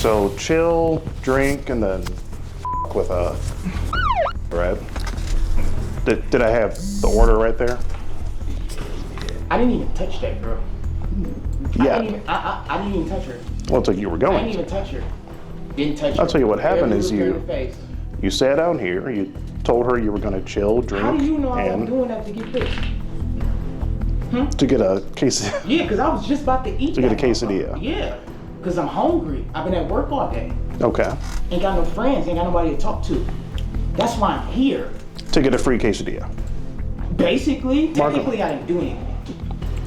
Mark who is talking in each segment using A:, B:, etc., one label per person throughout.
A: So chill, drink, and then with a right? Did I have the order right there?
B: I didn't even touch that girl.
A: Yeah.
B: I didn't even touch her.
A: Well, it's like you were going.
B: I didn't even touch her. Didn't touch her.
A: I'll tell you what happened is you sat down here, you told her you were going to chill, drink,
B: How do you know I was doing that to get this?
A: To get a quesadilla.
B: Yeah, because I was just about to eat
A: To get a quesadilla.
B: Yeah, because I'm hungry. I've been at work all day.
A: Okay.
B: Ain't got no friends, ain't got nobody to talk to. That's why I'm here.
A: To get a free quesadilla.
B: Basically, technically I didn't do anything.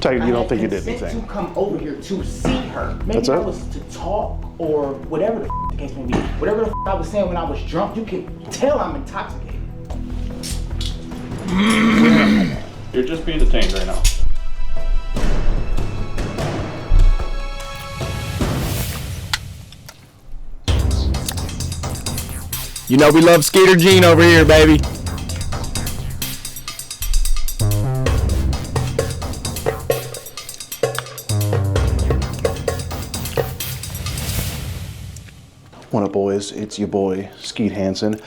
A: You don't think you did
B: anything?
A: anything?
B: To come over here to see her. Maybe
A: That's
B: I
A: it?
B: was to talk or whatever the case may be. Whatever the I was saying when I was drunk, you can tell I'm intoxicated.
A: You're just being detained right now.
C: You know we love Skeeter Gene over here, baby.
A: What up, boys? It's your boy, Skeet Hansen,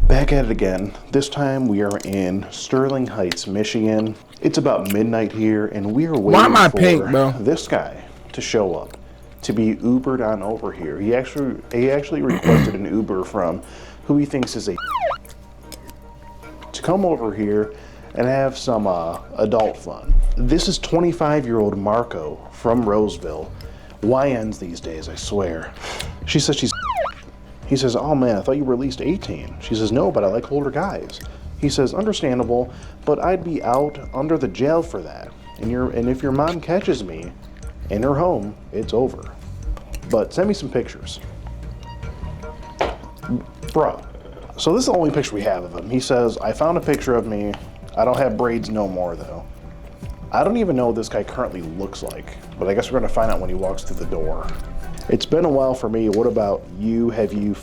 A: back at it again. This time we are in Sterling Heights, Michigan. It's about midnight here, and we are waiting for this guy to show up, to be Ubered on over here. He actually requested an Uber from who he thinks is a to come over here and have some adult fun. This is 25-year-old Marco from Roseville. YNs these days, I swear. She says she's. He says, oh man, I thought you were at least 18. She says, no, but I like older guys. He says, understandable, but I'd be out under the jail for that. And if your mom catches me in her home, it's over. But send me some pictures. Bro, so this is the only picture we have of him. He says, I found a picture of me. I don't have braids no more though. I don't even know what this guy currently looks like, but I guess we're gonna find out when he walks through the door. It's been a while for me. What about you? Have you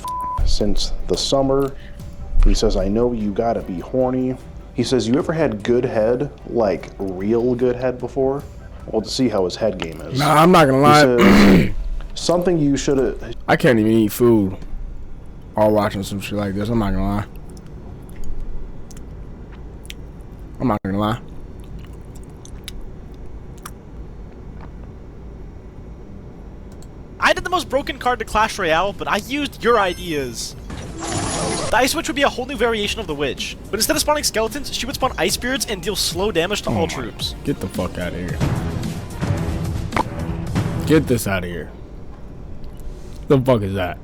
A: since the summer? He says, I know you gotta be horny. He says, you ever had good head, like real good head before? Well, to see how his head game is.
C: Nah, I'm not gonna lie.
A: Says, something you should've.
C: I can't even eat food while watching some shit like this. I'm not gonna lie. I'm not gonna lie.
D: I did the most broken card to Clash Royale, but I used your ideas. The Ice Witch would be a whole new variation of the Witch, but instead of spawning skeletons, she would spawn Ice Spirits and deal slow damage to all troops.
C: Get the fuck out of here. Get this out of here. The fuck is that?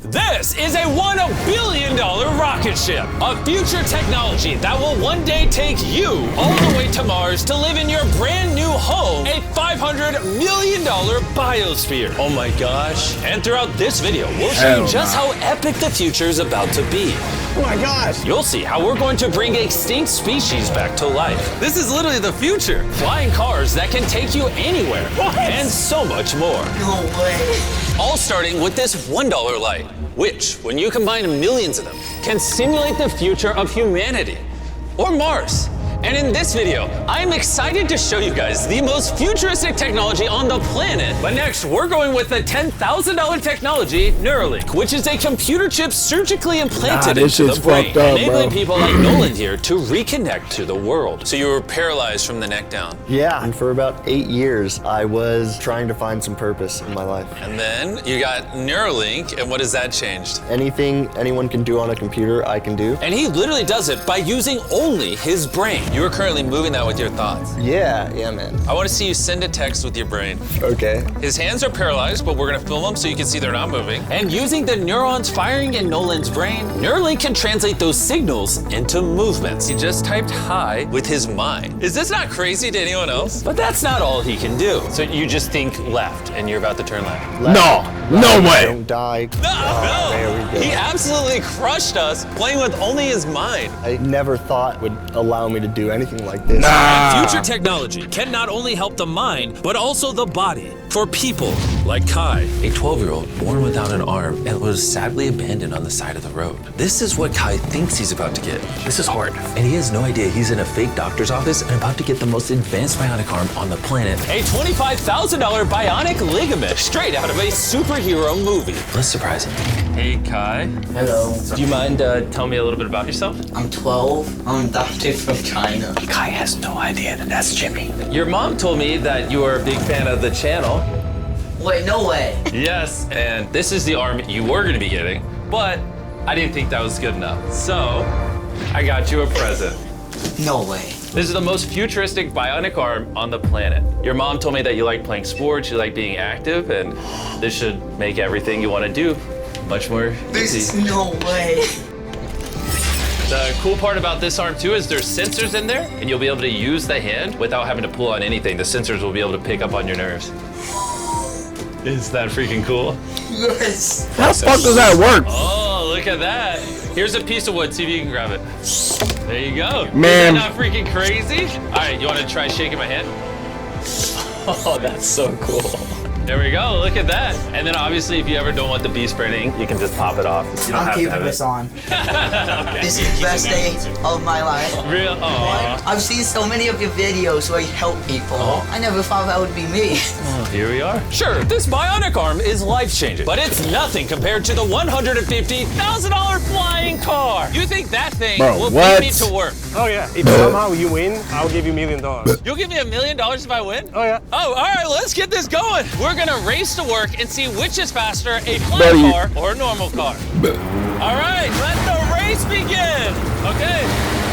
E: This is a $1 billion rocket ship, a future technology that will one day take you all the way to Mars to live in your brand new home, a $500 million biosphere. Oh my gosh. And throughout this video, we'll show you just how epic the future is about to be.
C: Oh my gosh.
E: You'll see how we're going to bring extinct species back to life. This is literally the future. Flying cars that can take you anywhere. What? And so much more.
B: No way.
E: All starting with this $1 light, which, when you combine millions of them, can simulate the future of humanity, or Mars. And in this video, I'm excited to show you guys the most futuristic technology on the planet. But next, we're going with the $10,000 technology, Neuralink, which is a computer chip surgically implanted into the brain, enabling people like Nolan here to reconnect to the world. So you were paralyzed from the neck down.
F: Yeah, and for about 8 years, I was trying to find some purpose in my life.
E: And then you got Neuralink, and what has that changed?
F: Anything anyone can do on a computer, I can do.
E: And he literally does it by using only his brain. You are currently moving that with your thoughts.
F: Yeah, man.
E: I want to see you send a text with your brain.
F: Okay.
E: His hands are paralyzed, but we're gonna film them so you can see they're not moving. And using the neurons firing in Nolan's brain, Neuralink can translate those signals into movements. He just typed hi with his mind. Is this not crazy to anyone else? But that's not all he can do. So you just think left, and you're about to turn left.
C: No way.
F: Don't die.
E: No.
F: There we go.
E: He absolutely crushed us playing with only his mind.
F: I never thought would allow me to do do anything like this.
G: Future technology can not only help the mind, but also the body for people like Kai.
E: A 12-year-old born without an arm and was sadly abandoned on the side of the road. This is what Kai thinks he's about to get. This is hard. And he has no idea he's in a fake doctor's office and about to get the most advanced bionic arm on the planet.
G: A $25,000 bionic ligament straight out of a superhero movie.
E: Let's surprise him.
G: Hey, Kai.
H: Hello.
G: Do you mind telling me a little bit about yourself?
H: I'm 12. I'm adopted from China.
E: Kai has no idea that that's Jimmy.
G: Your mom told me that you are a big fan of the channel.
H: Wait, no way.
G: Yes, and this is the arm you were going to be getting, but I didn't think that was good enough. So, I got you a present.
H: No way.
G: This is the most futuristic bionic arm on the planet. Your mom told me that you like playing sports, you like being active, and this should make everything you want to do much more
H: This
G: easy.
H: is no way.
G: The cool part about this arm too is there's sensors in there, and you'll be able to use the hand without having to pull on anything. The sensors will be able to pick up on your nerves. Is that freaking cool?
H: Yes.
C: How the fuck does that work?
G: Oh, look at that. Here's a piece of wood. See if you can grab it. There you go.
C: Man.
G: Is that not freaking crazy? All right, you want to try shaking my hand? Oh, that's so cool. There we go. Look at that. And then obviously, if you ever don't want the beast burning, you can just pop it off. You don't
B: I'm
G: have to
B: keeping
G: have
B: this
G: it.
B: on.
G: Okay.
H: This is the best day of my life.
G: Real? Aw.
H: I've seen so many of your videos where you help people. I never thought that would be me.
G: Here we are. Sure, this bionic arm is life-changing, but it's nothing compared to the $150,000 flying car. You think that thing
C: Bro,
G: will
C: what?
G: beat me to work?
I: Oh yeah, if somehow you win, I'll give you $1 million.
G: You'll give me $1 million if I win?
I: Oh yeah.
G: Oh, all right, let's get this going. We're gonna race to work and see which is faster, a flying car or a normal car. All right, let the race begin. Okay.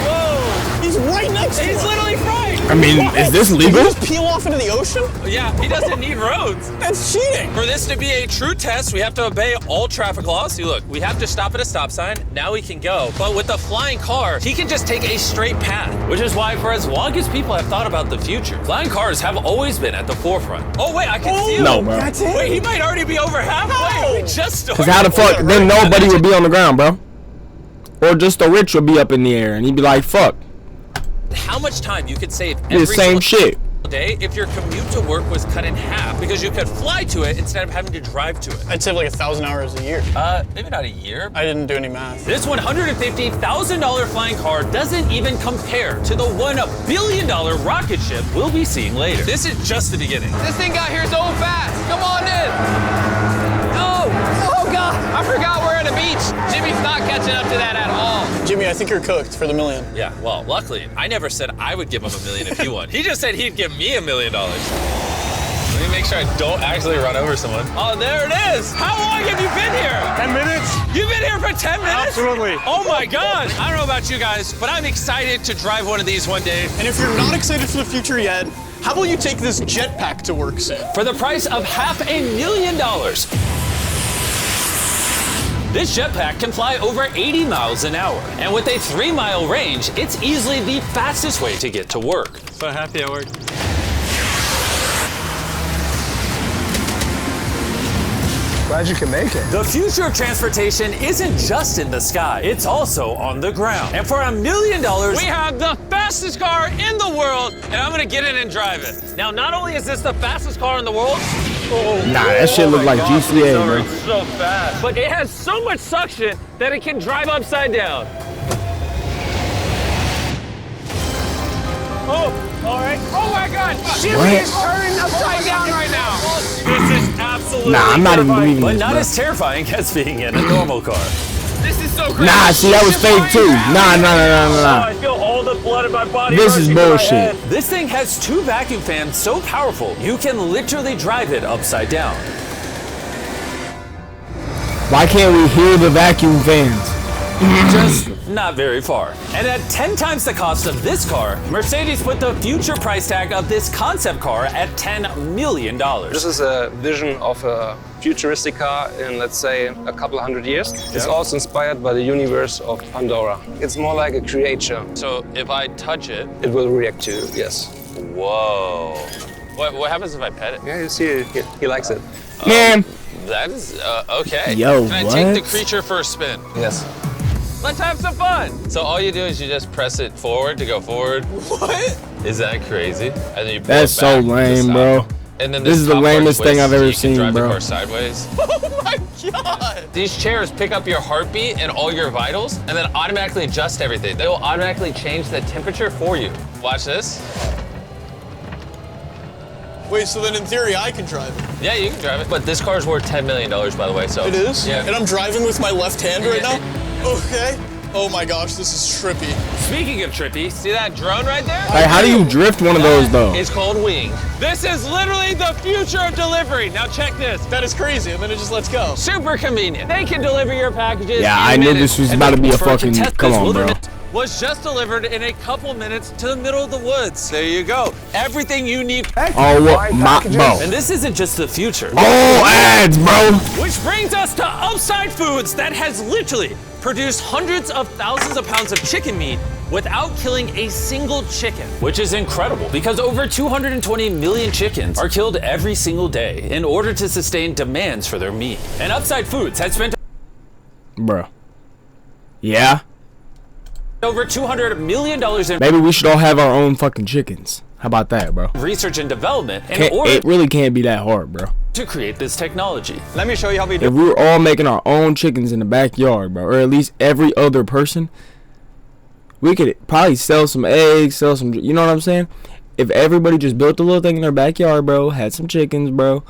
G: Whoa.
I: He's right next to
G: He's
I: us.
G: literally right.
C: I mean, is this
I: Did you
C: legal?
I: just peel off into the ocean?
G: Yeah, he doesn't need roads.
I: That's cheating.
G: For this to be a true test, we have to obey all traffic laws. See, look, we have to stop at a stop sign. Now we can go. But with the flying car, he can just take a straight path, which is why for as long as people have thought about the future, flying cars have always been at the forefront. Oh, wait, I can see him.
C: No, bro.
I: That's it.
G: Wait, he might already be over halfway. We just started.
C: Cause how the fuck? Then nobody would be on the ground, bro. Or just the rich would be up in the air, and he'd be like, "Fuck."
G: How much time you could save
C: The
G: every
C: same
G: single
C: shit.
G: day if your commute to work was cut in half because you could fly to it instead of having to drive to it?
I: I'd save like 1,000 hours a year.
G: Maybe not a year.
I: I didn't do any math.
G: This $150,000 flying car doesn't even compare to the $1 billion rocket ship we'll be seeing later. This is just the beginning.
J: This thing got here so fast. Come on in. Oh God. I forgot we're at a beach. Jimmy's not catching up to that at all.
I: Jimmy, I think you're cooked for the $1 million.
G: Yeah, well, luckily, I never said I would give him $1 million if he won. He just said he'd give me $1 million. Let me make sure I don't actually run over someone. Oh, there it is. How long have you been here?
I: 10 minutes?
G: You've been here for 10 minutes?
I: Absolutely.
G: Oh my God. I don't know about you guys, but I'm excited to drive one of these one day.
I: And if you're not excited for the future yet, how about you take this jetpack to work soon?
G: For the price of $500,000. This jetpack can fly over 80 miles an hour. And with a 3-mile range, it's easily the fastest way to get to work.
I: So happy at work.
F: Glad you can make it.
G: The future of transportation isn't just in the sky, it's also on the ground. And for $1 million, we have the fastest car in the world, and I'm gonna get in and drive it. Now, not only is this the fastest car in the world,
C: Nah, that shit look like GTA, bro.
G: it's so fast. But it has so much suction that it can drive upside down. Oh, all right.
J: Oh my God. Jimmy
C: What?
J: is turning upside down right now.
G: This is absolutely
C: Nah, I'm not even
G: terrifying,
C: believing
G: but
C: this,
G: not
C: bro.
G: as terrifying as being in a normal car.
J: This is so crazy.
C: Nah, see, that was fake too. Nah.
G: I feel all the blood in my body.
C: This is
G: rushing to my
C: bullshit.
G: head. This thing has 2 vacuum fans so powerful, you can literally drive it upside down.
C: Why can't we hear the vacuum fans?
G: Just not very far. And at 10 times the cost of this car, Mercedes put the future price tag of this concept car at $10 million.
K: This is a vision of a futuristic car in, let's say, a couple hundred years. It's also inspired by the universe of Pandora. It's more like a creature.
G: So if I touch it,
K: It will react to you, yes.
G: whoa. What happens if I pet it?
K: Yeah, you see, he likes it.
C: Man,
G: That is, okay.
C: Yo,
G: Can I take the
C: what?
G: creature for a spin?
K: Yes.
G: Let's have some fun. So all you do is you just press it forward to go forward.
I: What?
G: Is that crazy? And then you pull
C: That's
G: it back
C: so lame,
G: to
C: bro.
G: stop. And then
C: This is the
G: top part
C: lamest thing
G: twists
C: I've
G: so
C: ever
G: you can
C: seen,
G: drive
C: bro.
G: the car sideways.
I: Oh my god.
G: These chairs pick up your heartbeat and all your vitals and then automatically adjust everything. They will automatically change the temperature for you. Watch this.
I: Wait, so then in theory I can drive it?
G: Yeah, you can drive it. But this car is worth $10 million, by the way, so.
I: It is?
G: Yeah.
I: And I'm driving with my left hand right now? Okay. Oh my gosh, this is trippy.
G: Speaking of trippy, see that drone right there?
C: Like, how do you drift one of those, though?
G: It's called Wing. This is literally the future of delivery. Now check this.
I: That is crazy, and then it just lets go.
G: Super convenient. They can deliver your packages.
C: Yeah,
G: in
C: I knew
G: minutes.
C: this was
G: And
C: about to be a
G: for
C: fucking.
G: test
C: Come
G: this
C: on, bro.
G: wilderness was just delivered in a couple minutes to the middle of the woods. There you go. Everything you need.
C: Oh, what? My, bro.
G: And this isn't just the future.
C: Oh, ads, bro.
G: Which brings us to Upside Foods that has literally produced hundreds of thousands of pounds of chicken meat without killing a single chicken. Which is incredible because over 220 million chickens are killed every single day in order to sustain demands for their meat. And Upside Foods has spent
C: Bro. Yeah?
G: over $200 million in
C: Maybe we should all have our own fucking chickens. How about that, bro?
G: research and development in order
C: It really can't be that hard, bro.
G: to create this technology.
J: Let me show you how we do.
C: If we were all making our own chickens in the backyard, bro, or at least every other person, we could probably sell some eggs, sell some, you know what I'm saying? If everybody just built a little thing in their backyard, bro, had some chickens, bro.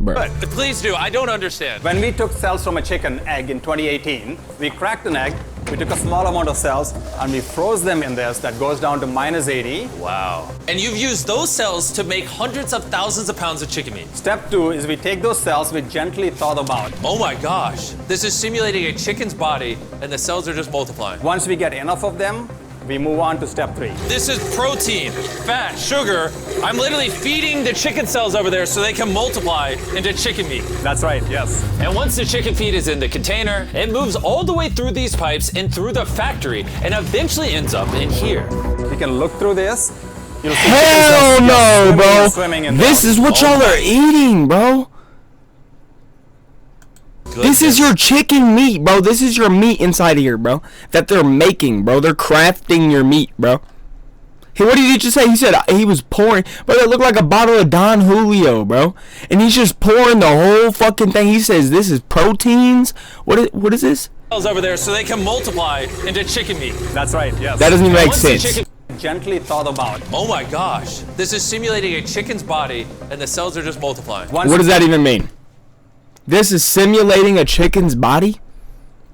G: But please do, I don't understand.
J: When we took cells from a chicken egg in 2018, we cracked an egg, we took a small amount of cells, and we froze them in this. That goes down to -80.
G: Wow. And you've used those cells to make hundreds of thousands of pounds of chicken meat.
J: Step 2 is we take those cells, we gently thaw them out.
G: Oh my gosh. This is simulating a chicken's body and the cells are just multiplying.
J: Once we get enough of them, we move on to step 3.
G: This is protein, fat, sugar. I'm literally feeding the chicken cells over there so they can multiply into chicken meat.
J: That's right, yes.
G: And once the chicken feed is in the container, it moves all the way through these pipes and through the factory and eventually ends up in here.
J: You can look through this. You'll see
C: Hell no, bro.
J: Swimming in
C: This
J: there.
C: is what y'all are eating, bro. This is your chicken meat, bro. This is your meat inside of here, bro. That they're making, bro. They're crafting your meat, bro. Hey, what did he just say? He said he was pouring, but it looked like a bottle of Don Julio, bro. And he's just pouring the whole fucking thing. He says this is proteins. What is this?
G: Cells over there so they can multiply into chicken meat.
J: That's right, yes.
C: That doesn't even make
G: Once the
C: sense.
J: Gently thaw them out.
G: Oh my gosh. This is simulating a chicken's body and the cells are just multiplying.
C: What does that even mean? This is simulating a chicken's body?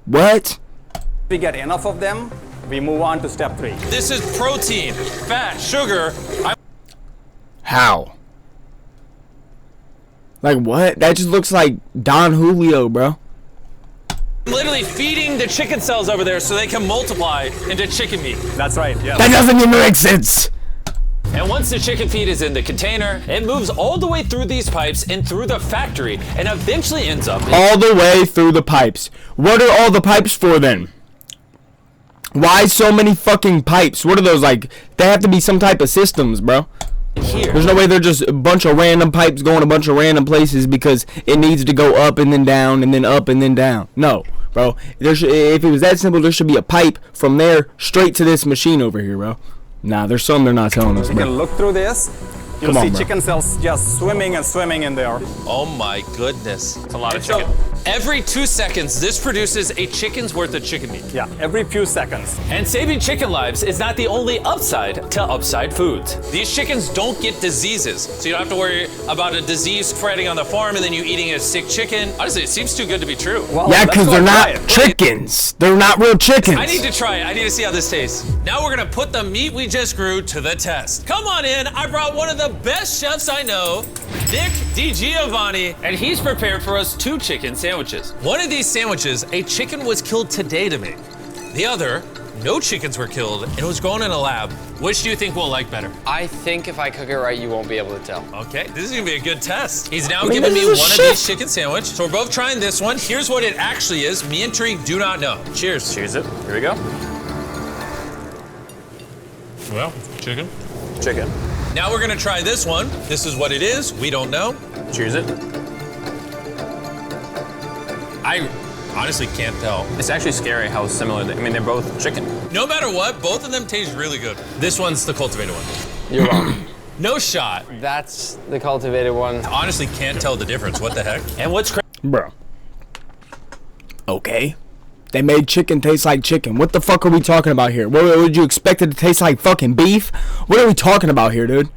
C: What?
J: If we get enough of them, we move on to step 3.
G: This is protein, fat, sugar.
C: How? Like what? That just looks like Don Julio, bro.
G: I'm literally feeding the chicken cells over there so they can multiply into chicken meat.
J: That's right, yes.
C: That doesn't even make sense.
G: And once the chicken feed is in the container, it moves all the way through these pipes and through the factory and eventually ends up
C: all the way through the pipes. What are all the pipes for then? Why so many fucking pipes? What are those like? They have to be some type of systems, bro.
G: here.
C: There's no way they're just a bunch of random pipes going a bunch of random places because it needs to go up and then down and then up and then down. No, bro. If it was that simple, there should be a pipe from there straight to this machine over here, bro. Nah, there's some they're not telling us,
J: You
C: bro.
J: can look through this. You'll
C: Come on,
J: see
C: bro.
J: chicken cells just swimming and swimming in there.
G: Oh my goodness.
J: It's a lot of
G: So,
J: chicken.
G: every 2 seconds, this produces a chicken's worth of chicken meat.
J: Yeah, every few seconds.
G: And saving chicken lives is not the only upside to Upside Foods. These chickens don't get diseases, so you don't have to worry about a disease spreading on the farm and then you eating a sick chicken. Honestly, it seems too good to be true.
J: Well,
C: Yeah,
J: let's
C: because
J: go
C: they're
J: try
C: not
J: it.
C: chickens. They're not real chickens.
G: I need to try it. I need to see how this tastes. Now we're gonna put the meat we just grew to the test. Come on in. I brought one of the best chefs I know, Nick DiGiovanni, and he's prepared for us 2 chicken sandwiches. One of these sandwiches, a chicken was killed today to make. The other, no chickens were killed and it was grown in a lab. Which do you think we'll like better?
L: I think if I cook it right, you won't be able to tell.
G: Okay, this is gonna be a good test. He's now
C: I mean,
G: giving me
C: this
G: one
C: is
G: of
C: a
G: these chicken sandwich. So we're both trying this one. Here's what it actually is. Me and Tariq do not know. Cheers.
J: Cheers it. Here we go.
G: Well, chicken.
J: Chicken.
G: Now we're gonna try this one. This is what it is. We don't know.
J: Cheers it.
G: Honestly, can't tell.
L: It's actually scary how similar I mean, they're both chicken.
G: No matter what, both of them taste really good. This one's the cultivated one.
L: You're wrong.
G: No shot.
L: That's the cultivated one.
G: Honestly, can't tell the difference. What the heck?
E: And what's crazy?
C: Bro. Okay. They made chicken taste like chicken. What the fuck are we talking about here? What would you expect it to taste like fucking beef? What are we talking about here, dude?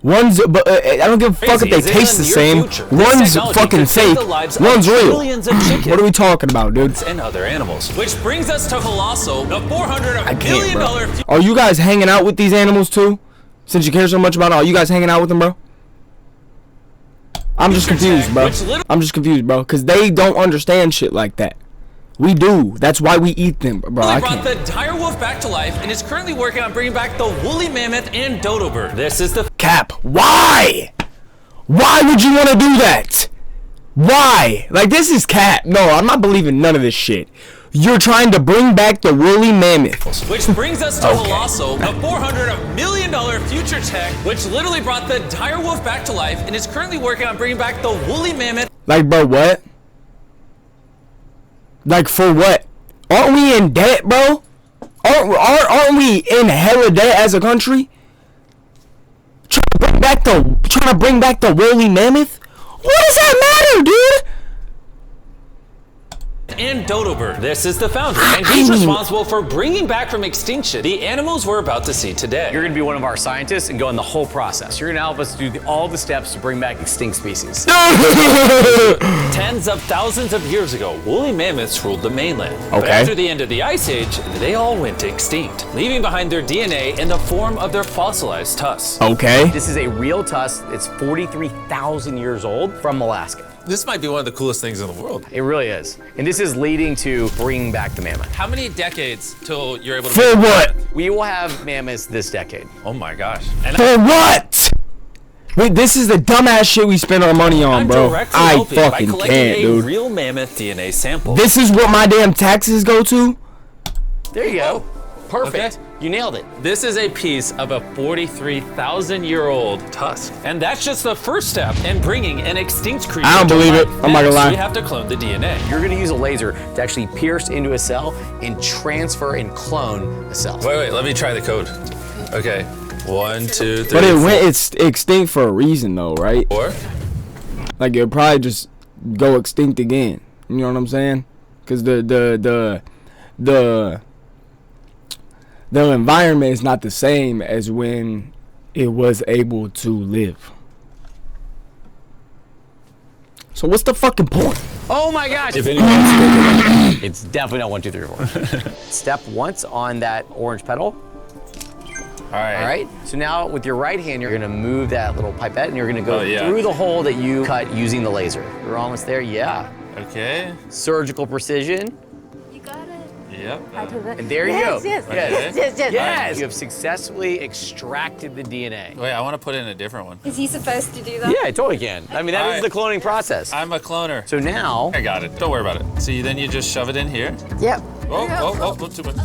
C: One's, but I don't give a fuck if they taste the same. One's fucking fake. One's real. What are we talking about, dude?
E: And other animals. Which brings us to Colossal, the $400 million.
C: Are you guys hanging out with these animals too? Since you care so much about it, are you guys hanging out with them, bro? I'm just confused, bro. I'm just confused, bro, because they don't understand shit like that. We do. That's why we eat them, bro. I
E: brought the dire wolf back to life and is currently working on bringing back the woolly mammoth and dodo bird. This is the
C: cap. Why? Why would you want to do that? Why? Like, this is cap. No, I'm not believing none of this shit. You're trying to bring back the woolly mammoth.
E: Which brings us to Colossal, the $400 million future tech, which literally brought the dire wolf back to life and is currently working on bringing back the woolly mammoth.
C: Like, bro, what? Like, for what? Aren't we in debt, bro? Aren't we in hella debt as a country? Trying to bring back the woolly mammoth? What does that matter, dude?
E: And dodo bird. This is the founder, and he's responsible for bringing back from extinction the animals we're about to see today.
M: You're gonna be one of our scientists and go in the whole process. You're gonna help us do all the steps to bring back extinct species.
E: Tens of thousands of years ago, woolly mammoths ruled the mainland. But
C: Okay.
E: after the end of the Ice Age, they all went extinct, leaving behind their DNA in the form of their fossilized tusks.
C: Okay.
M: This is a real tusk. It's 43,000 years old from Alaska.
G: This might be one of the coolest things in the world.
M: It really is. And this is leading to bringing back the mammoth.
G: How many decades till you're able to...
C: For what?
M: We will have mammoths this decade.
G: Oh my gosh.
C: For what? Wait, this is the dumbass shit we spend our money on, bro. I fucking can't, dude.
E: Real mammoth DNA sample.
C: This is what my damn taxes go to?
M: There you go. Perfect.
E: Okay.
M: You nailed it.
E: This is a piece of a 43,000-year-old tusk. And that's just the first step in bringing an extinct creature
C: I don't
E: to
C: believe
E: life.
C: it. I'm not gonna lie.
E: We have to clone the DNA.
M: You're gonna use a laser to actually pierce into a cell and transfer and clone a cell.
G: Wait, let me try the code. Okay. 1, 2, 3.
C: But it went extinct for a reason, though, right?
G: 4.
C: Like, it'll probably just go extinct again. You know what I'm saying? Because the environment is not the same as when it was able to live. So what's the fucking point?
M: Oh my gosh! If it's definitely not 1, 2, 3, 4. Step once on that orange petal.
G: All right.
M: So now with your right hand, you're gonna move that little pipette and you're gonna go through the hole that you cut using the laser. You're almost there, yeah.
G: Okay.
M: Surgical precision.
G: Yep.
M: And there you go.
N: Yes.
M: You have successfully extracted the DNA.
G: Wait, I want to put in a different one.
N: Is he supposed to do that?
M: Yeah, I totally can. I mean, that is the cloning process.
G: I'm a cloner.
M: So now...
G: I got it. Don't worry about it. See, then you just shove it in here.
N: Yep.
G: Oh, not too much.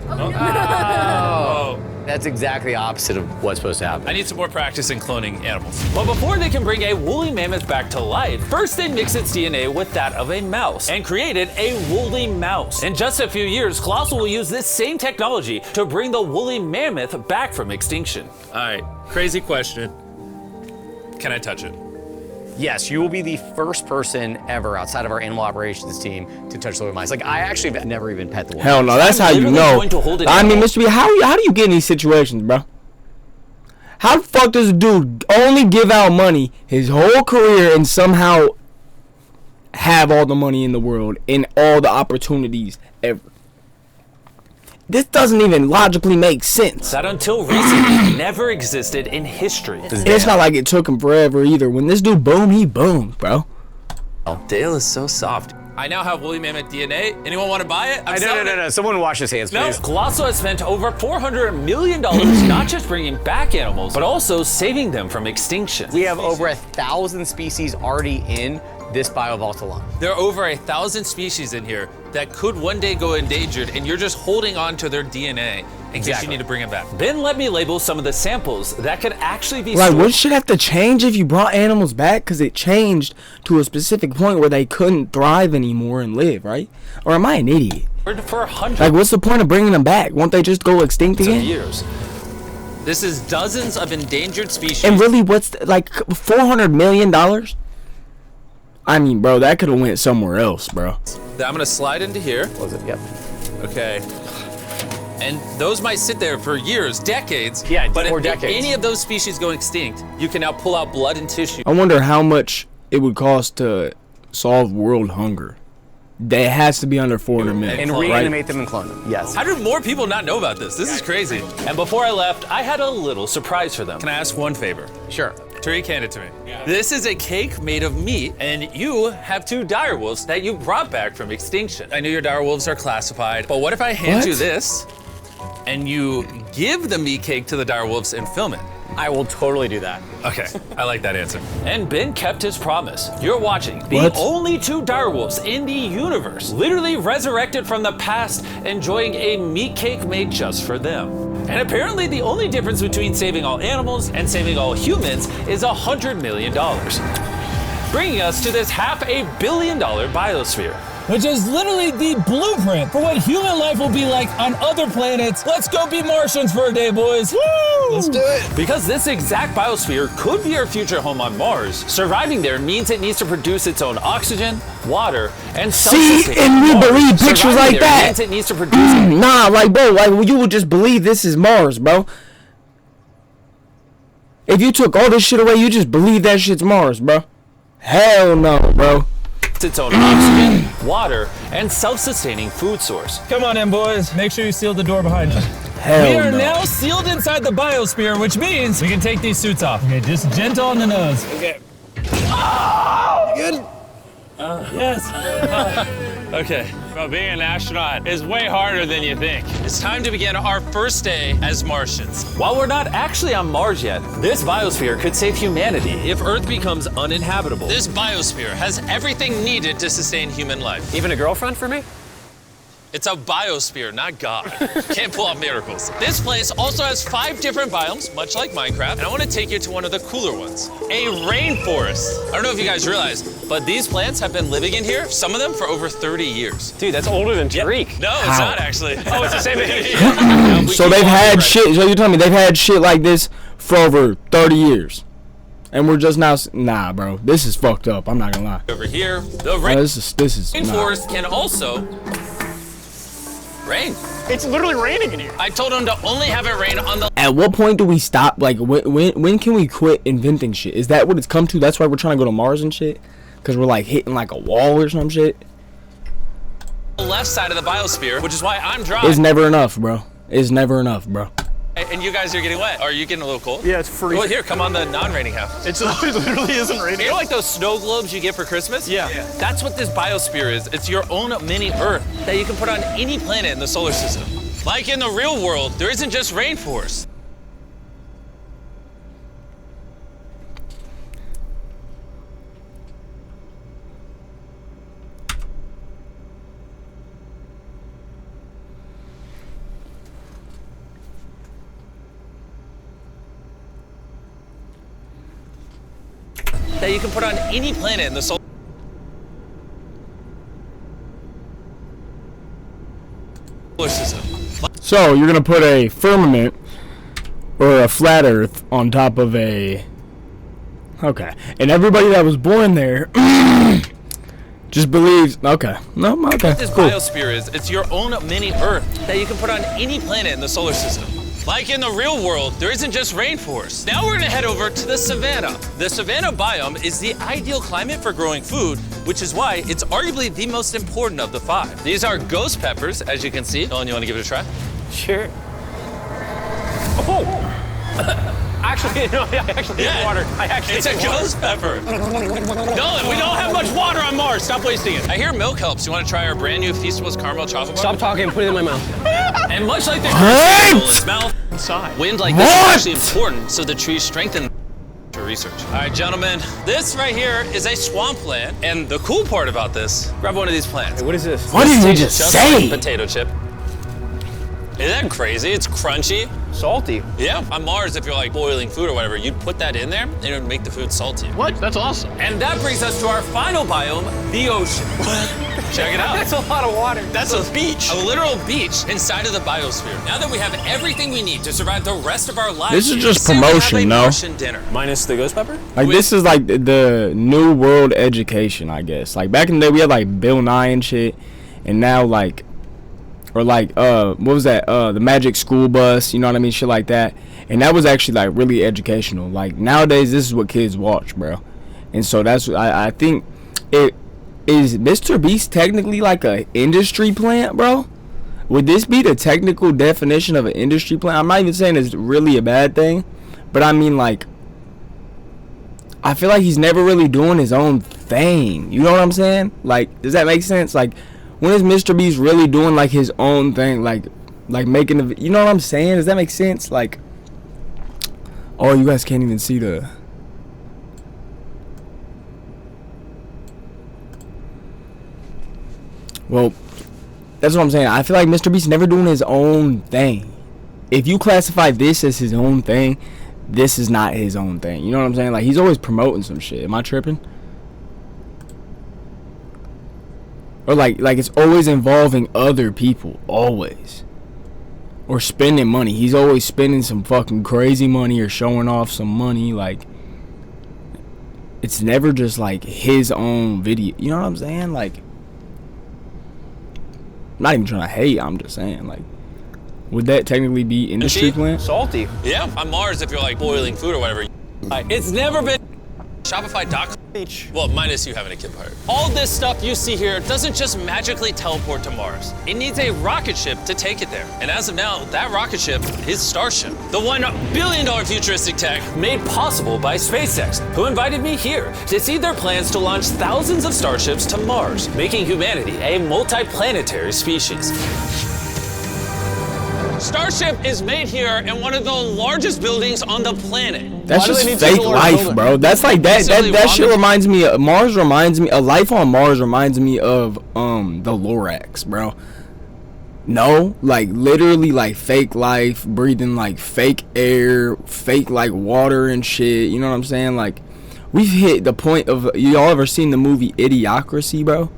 M: Oh. That's exactly opposite of what's supposed to happen.
G: I need some more practice in cloning animals.
E: But before they can bring a woolly mammoth back to life, first they mix its DNA with that of a mouse and created a woolly mouse. In just a few years, Colossal will use this same technology to bring the woolly mammoth back from extinction.
G: All right, crazy question. Can I touch it?
M: Yes, you will be the first person ever outside of our animal operations team to touch the woolly mice. Like, I actually have never even pet the woolly
C: Hell no, that's how you know. I mean, Mr. B, how do you get in these situations, bro? How the fuck does a dude only give out money his whole career and somehow have all the money in the world and all the opportunities ever? This doesn't even logically make sense.
E: That until recently never existed in history.
C: It's not like it took him forever either. When this dude boomed, he boomed, bro.
E: Dale is so soft.
G: I now have woolly mammoth DNA. Anyone want to buy it?
M: No. Someone wash his hands, please.
E: Colossal has spent over $400 million not just bringing back animals, but also saving them from extinction.
M: We have over 1,000 species already in this biovault alone.
G: There are over 1,000 species in here that could one day go endangered, and you're just holding on to their DNA in case you need to bring it back. Then let me label some of the samples that could actually be
C: Like,
G: stored.
C: what should have to change if you brought animals back? Because it changed to a specific point where they couldn't thrive anymore and live, right? Or am I an idiot?
G: For hundreds
C: Like, what's the point of bringing them back? Won't they just go extinct
G: of
C: again?
G: years. This is dozens of endangered species.
C: And really, what's like $400 million? I mean, bro, that could have went somewhere else, bro.
G: I'm gonna slide into here.
M: Was it? Yep.
G: Okay. And those might sit there for years, decades.
M: Yeah,
G: but
M: or
G: if
M: decades.
G: any of those species go extinct, you can now pull out blood and tissue.
C: I wonder how much it would cost to solve world hunger. It has to be under 400 million.
M: And reanimate them and clone them. Yes.
G: How do more people not know about this? This is crazy. And before I left, I had a little surprise for them. Can I ask one favor?
M: Sure.
G: Tariq, hand it to me. This is a cake made of meat, and you have 2 direwolves that you brought back from extinction. I know your direwolves are classified, but what if I hand you this, and you give the meat cake to the direwolves and film it?
M: I will totally do that.
G: Okay, I like that answer. And Ben kept his promise. You're watching the
C: What?
G: only 2 direwolves in the universe, literally resurrected from the past, enjoying a meat cake made just for them. And apparently the only difference between saving all animals and saving all humans is $100 million. Bringing us to this $500 million biosphere.
O: Which is literally the blueprint for what human life will be like on other planets. Let's go be Martians for a day, boys. Woo!
G: Let's do it. Because this exact biosphere could be our future home on Mars. Surviving there means it needs to produce its own oxygen, water, and
C: See,
G: self-sustaining
C: and we
G: water.
C: believe pictures
G: Surviving
C: like
G: there
C: that.
G: means it needs to produce
C: Nah, like, bro, like, you would just believe this is Mars, bro. If you took all this shit away, you just believe that shit's Mars, bro. Hell no, bro.
G: its own oxygen, water, and self-sustaining food source.
O: Come on in, boys. Make sure you seal the door behind you.
C: Hell
O: we are
C: no.
O: now sealed inside the biosphere, which means we can take these suits off. Okay, just gentle on the nose.
G: Okay.
O: Good. Yes.
G: Okay. Well, being an astronaut is way harder than you think. It's time to begin our first day as Martians. While we're not actually on Mars yet, this biosphere could save humanity if Earth becomes uninhabitable. This biosphere has everything needed to sustain human life.
M: Even a girlfriend for me?
G: It's a biosphere, not God. Can't pull off miracles. This place also has 5 different biomes, much like Minecraft, and I want to take you to one of the cooler ones, a rainforest. I don't know if you guys realize, but these plants have been living in here, some of them for over 30 years.
M: Dude, that's older than Tariq.
G: No, it's not actually.
M: Oh, it's the same age.
C: So they've had shit, so you're telling me they've had shit like this for over 30 years. And we're just now, nah, bro, this is fucked up. I'm not gonna lie.
G: Over here, the
C: This is
G: rainforest can also rain.
I: It's literally raining in here.
G: I told him to only have it rain on the.
C: At what point do we stop? Like, when can we quit inventing shit? Is that what it's come to? That's why we're trying to go to Mars and shit? Because we're like hitting like a wall or some shit?
G: left side of the biosphere, which is why I'm dry.
C: It's never enough, bro. It's never enough, bro.
G: And you guys are getting wet. Are you getting a little cold?
I: Yeah, it's freezing.
G: Well, here, come on the non-raining half.
I: It literally isn't raining.
G: You know like those snow globes you get for Christmas?
I: Yeah.
G: That's what this biosphere is. It's your own mini Earth that you can put on any planet in the solar system. Like in the real world, there isn't just rainforest. That you can put on any planet in the solar system.
C: So you're gonna put a firmament or a flat Earth on top of a. Okay, and everybody that was born there just believes. Okay, no, okay,
G: What this
C: cool.
G: biosphere is, it's your own mini Earth that you can put on any planet in the solar system. Like in the real world, there isn't just rainforest. Now we're gonna head over to the savanna. The savanna biome is the ideal climate for growing food, which is why it's arguably the most important of the 5. These are ghost peppers, as you can see. Nolan, you wanna give it a try?
M: Sure. Oh! Actually, no, I actually need water.
G: It's a ghost pepper. Nolan, we don't have much water on Mars. Stop wasting it. I hear milk helps. You want to try our brand new Feastables caramel chocolate bar?
M: Stop talking and put it in my mouth.
G: And much like the
C: What?
G: Nolan's mouth, wind like this is actually important so the trees strengthen. research. All right, gentlemen, this right here is a swampland, and the cool part about this, grab one of these plants.
M: Hey, what is this?
C: What did you just say?
G: Like potato chip. Isn't that crazy? It's crunchy.
M: Salty.
G: Yeah. On Mars, if you're like boiling food or whatever, you'd put that in there and it would make the food salty.
I: What? That's awesome.
G: And that brings us to our final biome, the ocean. Check it out.
M: That's a lot of water.
G: That's a beach. A literal beach inside of the biosphere. Now that we have everything we need to survive the rest of our lives,
C: This is just
G: say we have
C: promotion,
G: a
C: no?
G: Martian dinner.
M: Minus the ghost pepper?
C: Like, this is like the new world education, I guess. Like, back in the day, we had like Bill Nye and shit. And now, like, or like, what was that? The Magic School Bus, you know what I mean? Shit like that. And that was actually like really educational. Like, nowadays, this is what kids watch, bro. And so that's, I think, is MrBeast technically like a industry plant, bro? Would this be the technical definition of an industry plant? I'm not even saying it's really a bad thing, but I mean, like, I feel like he's never really doing his own thing. You know what I'm saying? Like, does that make sense? Like, when is MrBeast really doing like his own thing? Like making the, you know what I'm saying? Does that make sense? Like, oh, you guys can't even see the. Well, that's what I'm saying. I feel like MrBeast never doing his own thing. If you classify this as his own thing, this is not his own thing. You know what I'm saying? Like, he's always promoting some shit. Am I tripping? Or like it's always involving other people, always. Or spending money. He's always spending some fucking crazy money or showing off some money. Like, it's never just like his own video. You know what I'm saying? Like, I'm not even trying to hate. I'm just saying, like, would that technically be industry plant?
M: Salty.
G: Yeah. On Mars, if you're like boiling food or whatever. It's never been Shopify.com. Well, minus you having a kid part. All this stuff you see here doesn't just magically teleport to Mars. It needs a rocket ship to take it there. And as of now, that rocket ship is Starship, the $1 billion futuristic tech made possible by SpaceX, who invited me here to see their plans to launch thousands of starships to Mars, making humanity a multi-planetary species. Starship is made here in one of the largest buildings on the planet.
C: That's just fake life, bro. That's like that shit reminds me of Mars. Reminds me, a life on Mars reminds me of the Lorax, bro. No, like literally like fake life, breathing like fake air, fake like water and shit. You know what I'm saying? Like, we've hit the point of, y'all ever seen the movie Idiocracy, bro?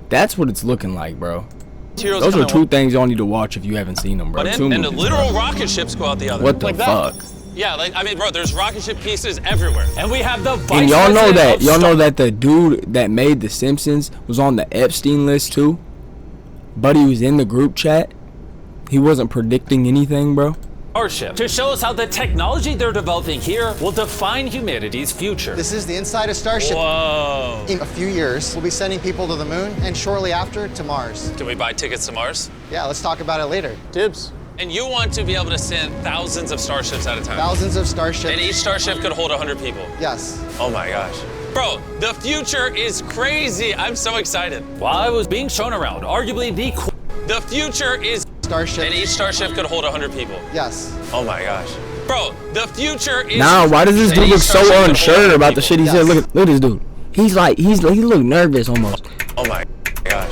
C: That's what it's looking like, bro. Those are two things y'all need to watch if you haven't seen them, bro.
G: And the literal rocket ships go out the other.
C: What the fuck?
G: Yeah, like, I mean, bro, there's rocket ship pieces everywhere. And we have the
C: And y'all know that the dude that made The Simpsons was on the Epstein list too? But he was in the group chat. He wasn't predicting anything, bro.
G: Starship to show us how the technology they're developing here will define humanity's future.
P: This is the inside of Starship.
G: Whoa.
P: In a few years, we'll be sending people to the moon and shortly after to Mars.
G: Can we buy tickets to Mars?
P: Yeah, let's talk about it later.
I: Dibs.
G: And you want to be able to send thousands of starships at a time?
P: Thousands of starships.
G: And each starship could hold 100 people?
P: Yes.
G: Oh my gosh. Bro, the future is crazy. I'm so excited. While I was being shown around, arguably the future is
P: Starship.
G: And each starship could hold 100 people?
P: Yes.
G: Oh my gosh. Bro, the future is...
C: Nah, why does this dude look so unsure about the shit he said? Look at this dude. He look nervous almost.
G: Oh my gosh.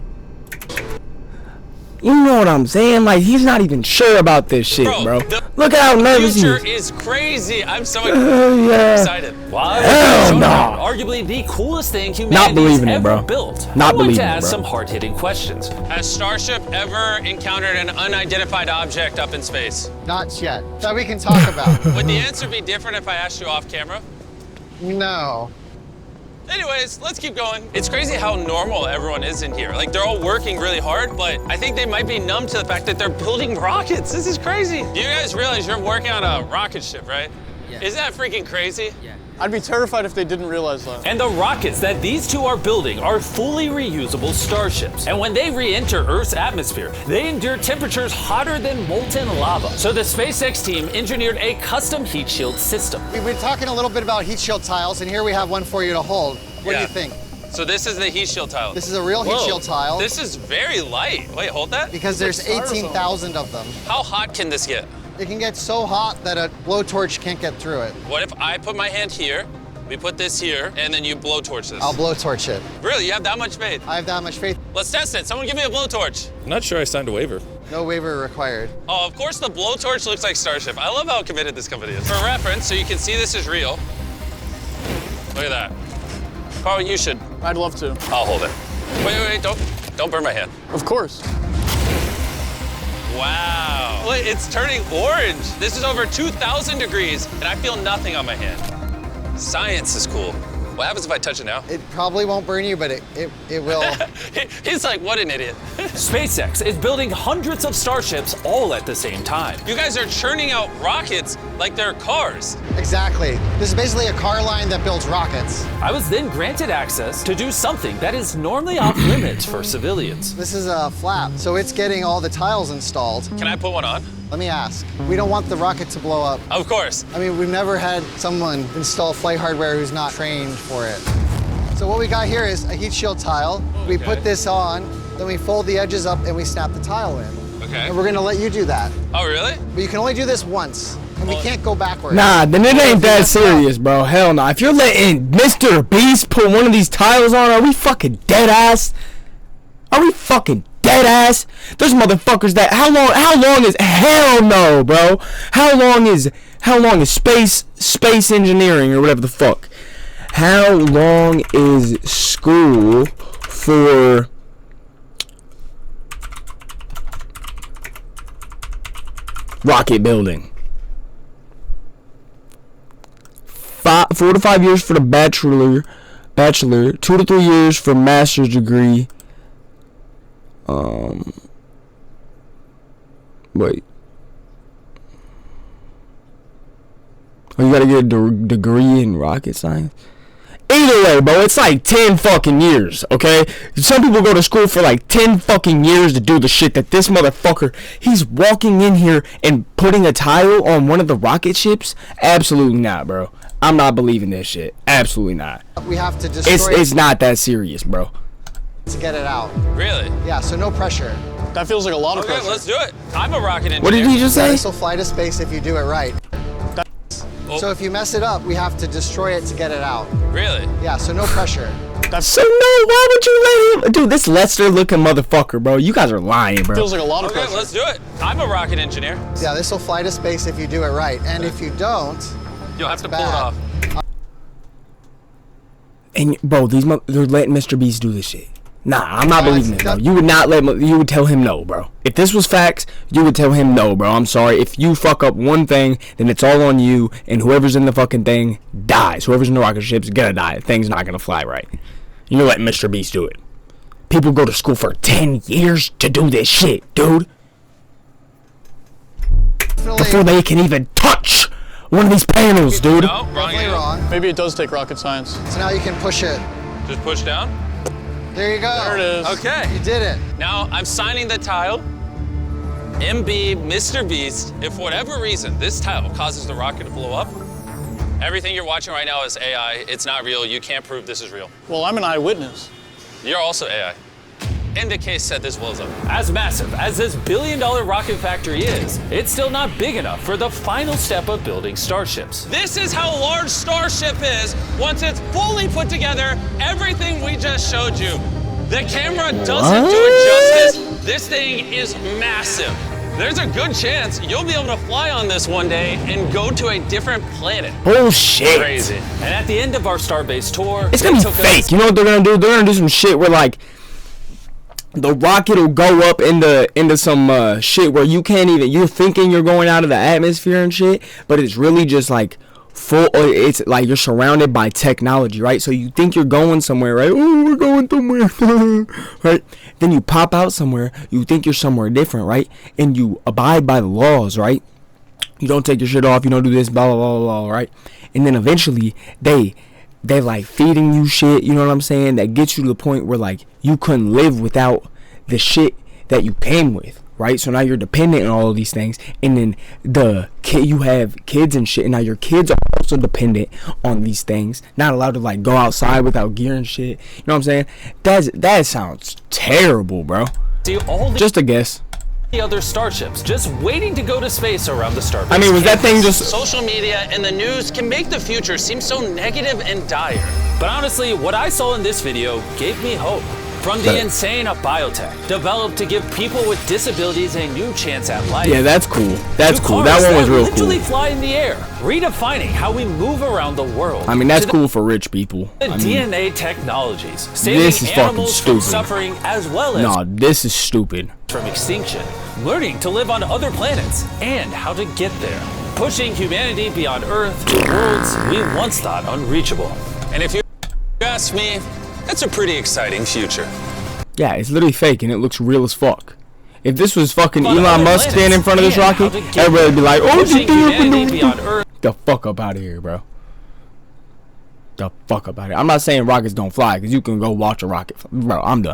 C: You know what I'm saying? Like, he's not even sure about this shit, bro. Look at how nervous he
G: The
C: is.
G: future is crazy. I'm so excited.
C: Hell no.
G: Arguably the coolest thing humanity's ever built. I want to ask some hard-hitting questions. Has Starship ever encountered an unidentified object up in space?
P: Not yet. That we can talk about.
G: Would the answer be different if I asked you off camera?
P: No.
G: Anyways, let's keep going. It's crazy how normal everyone is in here. Like, they're all working really hard, but I think they might be numb to the fact that they're building rockets. This is crazy. You guys realize you're working on a rocket ship, right? Yeah. Isn't that freaking crazy? Yeah.
I: I'd be terrified if they didn't realize that.
G: And the rockets that these two are building are fully reusable starships. And when they re-enter Earth's atmosphere, they endure temperatures hotter than molten lava. So the SpaceX team engineered a custom heat shield system.
P: We've been talking a little bit about heat shield tiles, and here we have one for you to hold. What do you think?
G: So this is the heat shield tile.
P: This is a real heat shield tile.
G: This is very light. Wait, hold that.
P: Because there's 18,000 of them.
G: How hot can this get?
P: It can get so hot that a blowtorch can't get through it.
G: What if I put my hand here We put this here, and then you blowtorch this.
P: I'll blowtorch it.
G: Really? You have that much faith?
P: I have that much faith.
G: Let's test it. Someone give me a blowtorch.
I: I'm not sure I signed a waiver.
P: No waiver required.
G: Oh, of course the blowtorch looks like Starship. I love how committed this company is. For reference, so you can see this is real. Look at that. Carl, you should.
I: I'd love to.
G: I'll hold it. Wait, don't burn my hand.
I: Of course.
G: Wow. Look, it's turning orange. This is over 2,000 degrees, and I feel nothing on my hand. Science is cool. What happens if I touch it now?
P: It probably won't burn you, but it will.
G: He's like, what an idiot.
Q: SpaceX is building hundreds of starships all at the same time.
G: You guys are churning out rockets like they're cars.
P: Exactly. This is basically a car line that builds rockets.
Q: I was then granted access to do something that is normally off limits for civilians.
P: This is a flap, so it's getting all the tiles installed.
G: Can I put one on?
P: Let me ask. We don't want the rocket to blow up.
G: Of course.
P: I mean, we've never had someone install flight hardware who's not trained for it. So what we got here is a heat shield tile. Okay. We put this on, then we fold the edges up and we snap the tile in.
G: Okay.
P: And we're gonna let you do that.
G: Oh, really?
P: But you can only do this once, and we can't go backwards.
C: Nah, then it ain't that serious, bro. Hell no. If you're letting MrBeast put one of these tiles on, are we fucking dead ass? Are we fucking dead ass? There's motherfuckers that how long is hell no, bro? How long is space engineering or whatever the fuck? How long is school for rocket building? 4 to 5 years for the bachelor, 2 to 3 years for master's degree. Wait. Oh, you gotta get a degree in rocket science? Either way, bro, it's like 10 fucking years, okay? Some people go to school for like 10 fucking years to do the shit that this motherfucker, he's walking in here and putting a tile on one of the rocket ships? Absolutely not, bro. I'm not believing this shit. Absolutely not.
P: We have to destroy
C: It's not that serious, bro.
P: To get it out.
G: Really?
P: Yeah, so no pressure.
I: That feels like a lot of pressure.
G: Okay, let's do it. I'm a rocket engineer.
C: What did he just say?
P: This will fly to space if you do it right. So if you mess it up, we have to destroy it to get it out.
G: Really?
P: Yeah, so no pressure.
C: So no, why would you let him? Dude, this Lester looking motherfucker, bro. You guys are lying, bro.
I: Feels like a lot of pressure.
G: Okay, let's do it. I'm a rocket engineer.
P: Yeah, this will fly to space if you do it right. And if you don't,
G: you'll have to pull
P: bad.
G: it off.
C: And bro, they're letting MrBeast do this shit. Nah, I'm not believing it, bro. You would not you would tell him no, bro. If this was facts, you would tell him no, bro. I'm sorry. If you fuck up one thing, then it's all on you, and whoever's in the fucking thing dies. Whoever's in the rocket ship's gonna die. The thing's not gonna fly right. You're letting MrBeast do it. People go to school for 10 years to do this shit, dude. Before they can even touch one of these panels, dude.
G: No, wrong.
I: Maybe it does take rocket science.
P: So now you can push it.
G: Just push down.
P: There you go.
I: There it is.
G: Okay.
P: You did it.
G: Now I'm signing the tile. MB, MrBeast. If for whatever reason this tile causes the rocket to blow up, everything you're watching right now is AI. It's not real. You can't prove this is real.
I: Well, I'm an eyewitness.
G: You're also AI. In the case that this blows up.
Q: As massive as this billion-dollar rocket factory is, it's still not big enough for the final step of building starships.
G: This is how large Starship is. Once it's fully put together, everything we just showed you. The camera doesn't do it justice. This thing is massive. There's a good chance you'll be able to fly on this one day and go to a different planet.
C: Bullshit.
G: Crazy.
Q: And at the end of our Starbase tour,
C: It's gonna be fake. You know what they're gonna do? They're gonna do some shit where like the rocket will go up into some shit where you can't even. You're thinking you're going out of the atmosphere and shit, but it's really just like full. It's like you're surrounded by technology, right? So you think you're going somewhere, right? Oh, we're going somewhere, right? Then you pop out somewhere. You think you're somewhere different, right? And you abide by the laws, right? You don't take your shit off. You don't do this, blah blah blah blah, right? And then eventually they like feeding you shit, you know what I'm saying, that gets you to the point where like you couldn't live without the shit that you came with, right? So now you're dependent on all of these things, and then you have kids and shit, and now your kids are also dependent on these things, not allowed to like go outside without gear and shit. You know what I'm saying? That sounds terrible, bro.
Q: See,
C: Just a guess.
Q: other starships just waiting to go to space around the starbase.
C: I mean, was that thing just...
E: Social media and the news can make the future seem so negative and dire.
Q: But honestly, what I saw in this video gave me hope. From the insane biotech developed to give people with disabilities a new chance at life.
C: Yeah, that's cool. That's cool. That one was real cool.
Q: Literally fly in the air, redefining how we move around the world.
C: I mean, that's cool for rich people.
Q: The DNA technologies, saving
C: this is fucking
Q: animals
C: stupid.
Q: from suffering as well as
C: Nah, this is stupid.
Q: from extinction, learning to live on other planets and how to get there, pushing humanity beyond Earth to worlds we once thought unreachable.
E: And if you ask me, that's a pretty exciting future.
C: Yeah, it's literally fake and it looks real as fuck. If this was fucking Elon Musk standing in front of this rocket, everybody would be like, oh, the fuck up out of here, bro. The fuck up out of here. I'm not saying rockets don't fly, because you can go watch a rocket. Bro, I'm done.